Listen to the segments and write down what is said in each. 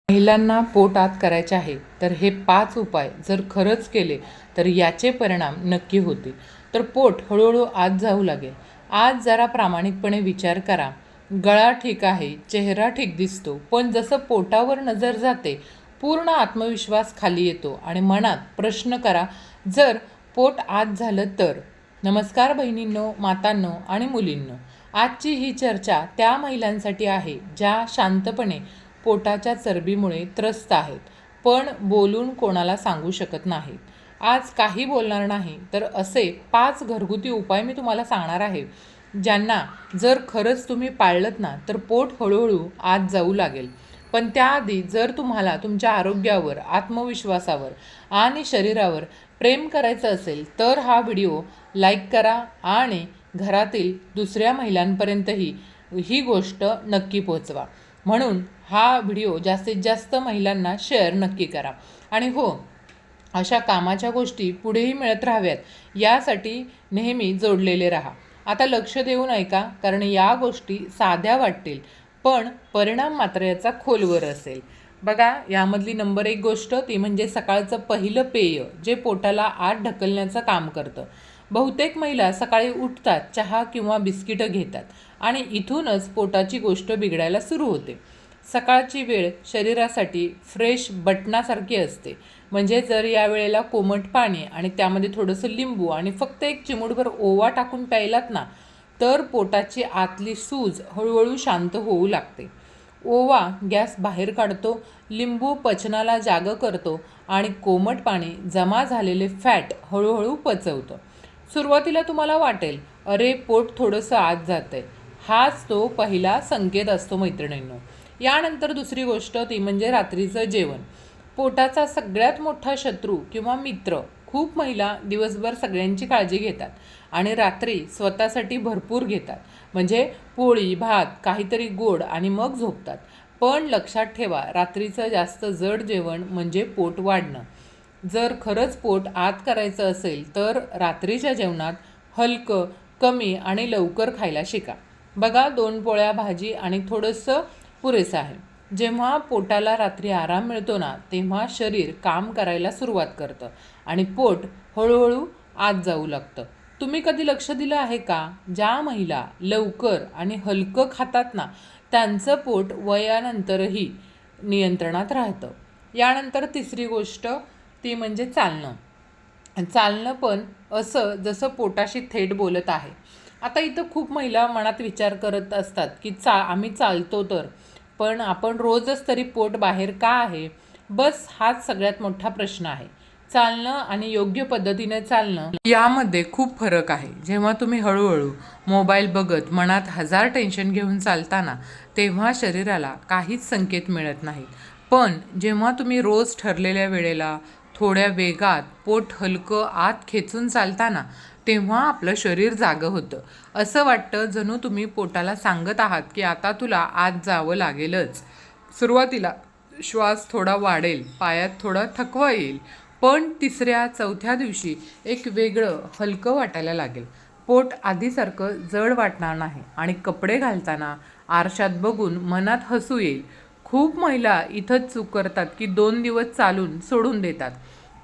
महिलांना पोट आत करायचे आहे तर हे 5 उपाय जर खरंच केले तर याचे परिणाम नक्की होतील. तर पोट हळूहळू आत जाऊ लागेल. आज जरा प्रामाणिकपणे विचार करा. गळा ठीक आहे, चेहरा ठीक दिसतो, पण जसं पोटावर नजर जाते पूर्ण आत्मविश्वास खाली येतो आणि मनात प्रश्न करा, जर पोट आत झालं तर. नमस्कार बहिणींनो, मातांनो आणि मुलींनो. आजची ही चर्चा त्या महिलांसाठी आहे ज्या शांतपणे पोटाच्या चरबीमुळे त्रस्त आहेत, पण बोलून कोणाला सांगू शकत नाहीत. आज काही बोलणार नाही, तर असे 5 घरगुती उपाय मी तुम्हाला सांगणार आहे, ज्यांना जर खरंच तुम्ही पाळलत ना, तर पोट हळूहळू आत जाऊ लागेल. पण त्याआधी जर तुम्हाला तुमच्या आरोग्यावर, आत्मविश्वासावर आणि शरीरावर प्रेम करायचं असेल, तर हा व्हिडिओ लाईक करा आणि घरातील दुसऱ्या महिलांपर्यंतही ही गोष्ट नक्की पोहोचवा. म्हणून हा व्हिडिओ जास्तीत जास्त महिलांना शेअर नक्की करा. आणि हो, अशा कामाच्या गोष्टी पुढेही मिळत राहाव्यात यासाठी नेहमी जोडलेले राहा. आता लक्ष देऊन ऐका, कारण या गोष्टी साध्या वाटतील, पण परिणाम मात्र याचा खोलवर असेल. बघा, यामधली नंबर 1 गोष्ट ती म्हणजे सकाळचं पहिलं पेय, जे पोटाला आत ढकलण्याचं काम करतं. बहुतेक महिला सकाळी उठतात, चहा किंवा बिस्किटं घेतात आणि इथूनच पोटाची गोष्ट बिघडायला सुरू होते. सकाळची वेळ शरीरासाठी फ्रेश बटनासारखी असते. म्हणजे जर या वेळेला कोमट पाणी आणि त्यामध्ये थोडंसं लिंबू आणि फक्त एक चिमूटभर ओवा टाकून प्यायलात ना, तर पोटाची आतली सूज हळूहळू शांत होऊ लागते. ओवा गॅस बाहेर काढतो, लिंबू पचनाला जागं करतो आणि कोमट पाणी जमा झालेले फॅट हळूहळू पचवतं. सुरुवातीला तुम्हाला वाटेल, अरे पोट थोडंसं आत जातंय. हाच तो पहिला संकेत असतो मैत्रिणींनो. यानंतर दुसरी गोष्ट ती म्हणजे रात्रीचं जेवण. पोटाचा सगळ्यात मोठा शत्रू किंवा मित्र. खूप महिला दिवसभर सगळ्यांची काळजी घेतात आणि रात्री स्वतःसाठी भरपूर घेतात. म्हणजे पोळी, भात, काहीतरी गोड आणि मग झोपतात. पण लक्षात ठेवा, रात्रीचं जास्त जड जेवण म्हणजे पोट वाढणं. जर खरंच पोट आत करायचं असेल तर रात्रीच्या जेवणात हलकं, कमी आणि लवकर खायला शिका. बघा, 2 पोळ्या भाजी आणि थोडंसं पुरेसं आहे. जेव्हा पोटाला रात्री आराम मिळतो ना, तेव्हा शरीर काम करायला सुरुवात करतं आणि पोट हळूहळू आत जाऊ लागतं. तुम्ही कधी लक्ष दिलं आहे का, ज्या महिला लवकर आणि हलकं खातात ना, त्यांचं पोट वयानंतरही नियंत्रणात राहतं. यानंतर तिसरी गोष्ट ती म्हणजे चालणं. चालणं पण असं जसं पोटाशी थेट बोलत आहे. आता इथं खूप महिला मनात विचार करत असतात की आम्ही चालतो तर, पण आपण रोजच तरी पोट बाहेर का आहे? बस हाच सगळ्यात मोठा प्रश्न आहे. चालणं आणि योग्य पद्धतीने चालणं यामध्ये खूप फरक आहे. जेव्हा तुम्ही हळूहळू मोबाईल बघत मनात 1000 टेन्शन घेऊन चालताना, तेव्हा शरीराला काहीच संकेत मिळत नाहीत. पण जेव्हा तुम्ही रोज ठरलेल्या वेळेला थोड्या वेगात पोट हलकं आत खेचून चालताना, तेव्हा आपलं शरीर जागं होतं. असं वाटतं जणू तुम्ही पोटाला सांगत आहात की आता तुला आत जावं लागेलच. सुरुवातीला श्वास थोडा वाढेल, पायात थोडा थकवा येईल, पण 3ऱ्या-4थ्या दिवशी एक वेगळं हलकं वाटायला लागेल. पोट आधीसारखं जड वाटणार नाही आणि कपडे घालताना आरशात बघून मनात हसू येईल. खूप महिला इथंच चूक करतात की 2 दिवस चालून सोडून देतात,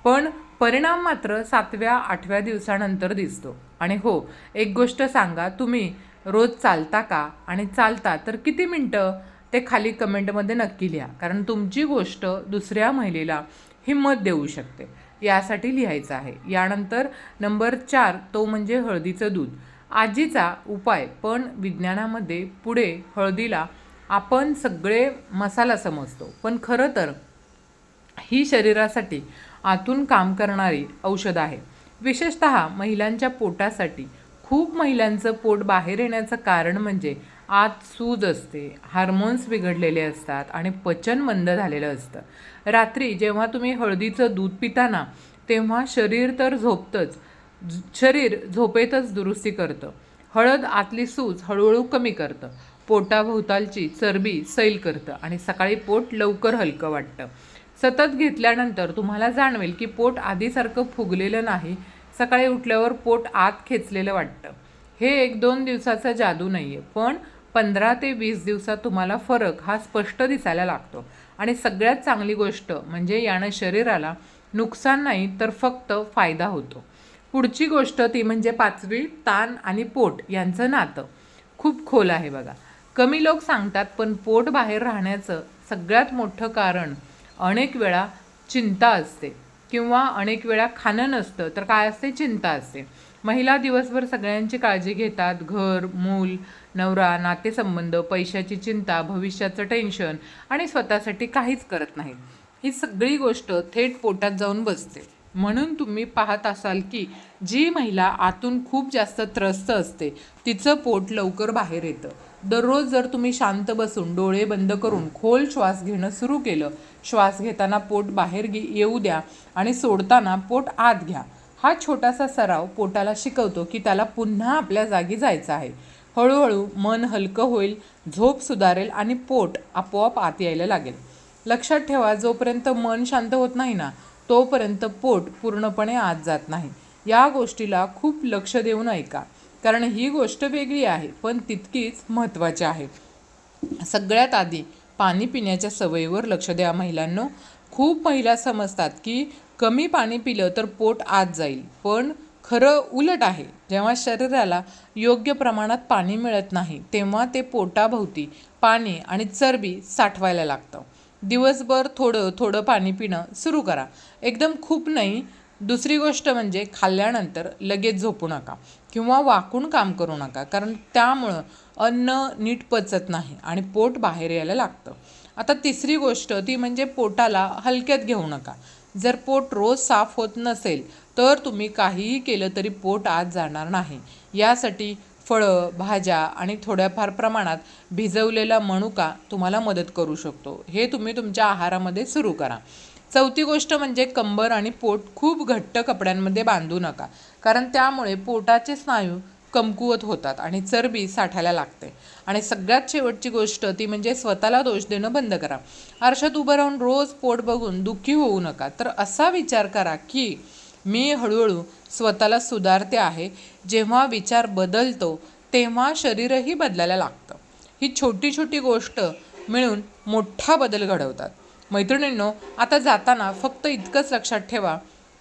पण परिणाम मात्र 7व्या-8व्या दिवसानंतर दिसतो. आणि हो, एक गोष्ट सांगा, तुम्ही रोज चालता का आणि चालता तर किती मिनटं? ते खाली कमेंटमध्ये नक्की लिहा, कारण तुमची गोष्ट दुसऱ्या महिलेला हिंमत देऊ शकते. यासाठी लिहायचं आहे. यानंतर नंबर 4 तो म्हणजे हळदीचं दूध. आजीचा उपाय, पण विज्ञानामध्ये पुढे हळदीला आपण सगळे मसाला समजतो, पण खरं तर ही शरीरासाठी आतून काम करणारी औषध आहे, विशेषतः महिलांच्या पोटासाठी. खूप महिलांचं पोट बाहेर येण्याचं कारण म्हणजे आत सूज असते, हार्मोन्स बिघडलेले असतात आणि पचन मंद झालेलं असतं. रात्री जेव्हा तुम्ही हळदीचं दूध पिता ना, तेव्हा शरीर तर झोपतंच, शरीर झोपेतच दुरुस्ती करतं. हळद आतली सूज हळूहळू कमी करतं, पोटाभोवतालची चरबी सैल करतं आणि सकाळी पोट लवकर हलकं वाटतं. सतत घेतल्यानंतर तुम्हाला जाणवेल की पोट आधीसारखं फुगलेलं नाही, सकाळी उठल्यावर पोट आत खेचलेलं वाटतं. हे 1-2 दिवसाचा जादू नाही आहे, पण 15 ते 20 दिवसात तुम्हाला फरक हा स्पष्ट दिसायला लागतो. आणि सगळ्यात चांगली गोष्ट म्हणजे यानं शरीराला नुकसान नाही तर फक्त फायदा होतो. पुढची गोष्ट ती म्हणजे 5वी, ताण आणि पोट यांचं नातं खूप खोल आहे बघा. कमी लोक सांगतात, पण पोट बाहेर राहण्याचं सगळ्यात मोठं कारण अनेक वेळा चिंता असते किंवा अनेक वेळा खाणं नसतं तर काय असते, चिंता असते. महिला दिवसभर सगळ्यांची काळजी घेतात, घर, मूल, नवरा, नातेसंबंध, पैशाची चिंता, भविष्याचं टेन्शन आणि स्वतःसाठी काहीच करत नाहीत. ही सगळी गोष्ट थेट पोटात जाऊन बसते. म्हणून तुम्ही पाहत असाल की जी महिला आतून खूप जास्त त्रस्त असते तिचं पोट लवकर बाहेर येतं. दररोज जर तुम्ही शांत बसून डोळे बंद करून खोल श्वास घेणं सुरू केलं, श्वास घेताना पोट बाहेर येऊ द्या आणि सोडताना पोट आत घ्या. हा छोटासा सराव पोटाला शिकवतो की त्याला पुन्हा आपल्या जागी जायचं आहे. हळूहळू मन हलकं होईल, झोप सुधारेल आणि पोट आपोआप आत यायला लागेल. लक्षात ठेवा, जोपर्यंत मन शांत होत नाही ना तोपर्यंत पोट पूर्णपणे आत जात नाही. या गोष्टीला खूप लक्ष देऊन ऐका, कारण ही गोष्ट वेगळी आहे पण तितकीच महत्त्वाची आहे. सगळ्यात आधी पाणी पिण्याच्या सवयीवर लक्ष द्या महिलांनो. खूप महिला समजतात की कमी पाणी पिलं तर पोट आत जाईल, पण खरं उलट आहे. जेव्हा शरीराला योग्य प्रमाणात पाणी मिळत नाही तेव्हा ते पोटाभोवती पाणी आणि चरबी साठवायला लागतं. दिवसभर थोडं थोडं पाणी पिणं सुरू करा, एकदम खूप नाही. दुसरी गोष्ट म्हणजे खाल्ल्यानंतर लगेच झोपू नका किंवा वाकून काम करू नका, कारण त्यामुळं अन्न नीट पचत नाही आणि पोट बाहेर यायला लागतं. आता तिसरी गोष्ट ती म्हणजे पोटाला हलक्यात घेऊ नका. जर पोट रोज साफ होत नसेल तर तुम्ही काहीही केलं तरी पोट आत जाणार नाही. यासाठी फळं, भाज्या आणि थोड्याफार प्रमाणात भिजवलेला मनुका तुम्हाला मदत करू शकतो. हे तुम्ही तुमच्या आहारामध्ये सुरू करा. चौथी गोष्ट म्हणजे कंबर आणि पोट खूप घट्ट कपड्यांमध्ये बांधू नका, कारण त्यामुळे पोटाचे स्नायू कमकुवत होतात आणि चरबी साठायला लागते. आणि सगळ्यात शेवटची गोष्ट ती म्हणजे स्वतःला दोष देणं बंद करा. आरशात उभं राहून रोज पोट बघून दुःखी होऊ नका, तर असा विचार करा की मी हळूहळू स्वतःला सुधारते आहे. जेव्हा विचार बदलतो तेव्हा शरीरही बदलायला लागतं. ही छोटी छोटी गोष्ट मिळून मोठा बदल घडवतात. मैत्रिणींनो, आता जाताना फक्त इतकंच लक्षात ठेवा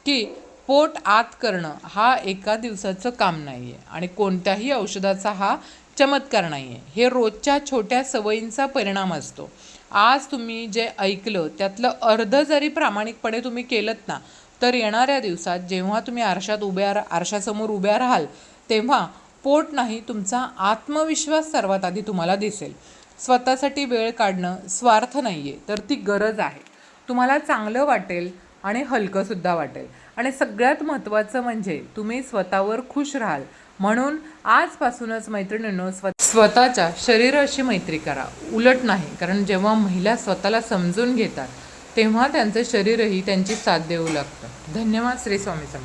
की पोट आत करणं हा एका दिवसाचं काम नाही आहे आणि कोणत्याही औषधाचा हा चमत्कार नाही आहे. हे रोजच्या छोट्या सवयींचा परिणाम असतो. आज तुम्ही जे ऐकलं त्यातलं अर्ध जरी प्रामाणिकपणे तुम्ही केलंत ना, तर येणाऱ्या दिवसात जेव्हा तुम्ही आरशासमोर उभ्या राहाल तेव्हा पोट नाही, तुमचा आत्मविश्वास सर्वात आधी तुम्हाला दिसेल. स्वतःसाठी वेळ काढणं स्वार्थ नाही आहे, तर ती गरज आहे. तुम्हाला चांगलं वाटेल आणि हलकंसुद्धा वाटेल. आणि सगळ्यात महत्त्वाचं म्हणजे तुम्ही स्वतःवर खुश राहाल. म्हणून आजपासूनच मैत्रिणींनो स्वतःच्या शरीराशी मैत्री करा, उलट नाही. कारण जेव्हा महिला स्वतःला समजून घेतात तेव्हा त्यांचं शरीरही त्यांची साथ देऊ लागतं. धन्यवाद. श्री स्वामी समर्थ.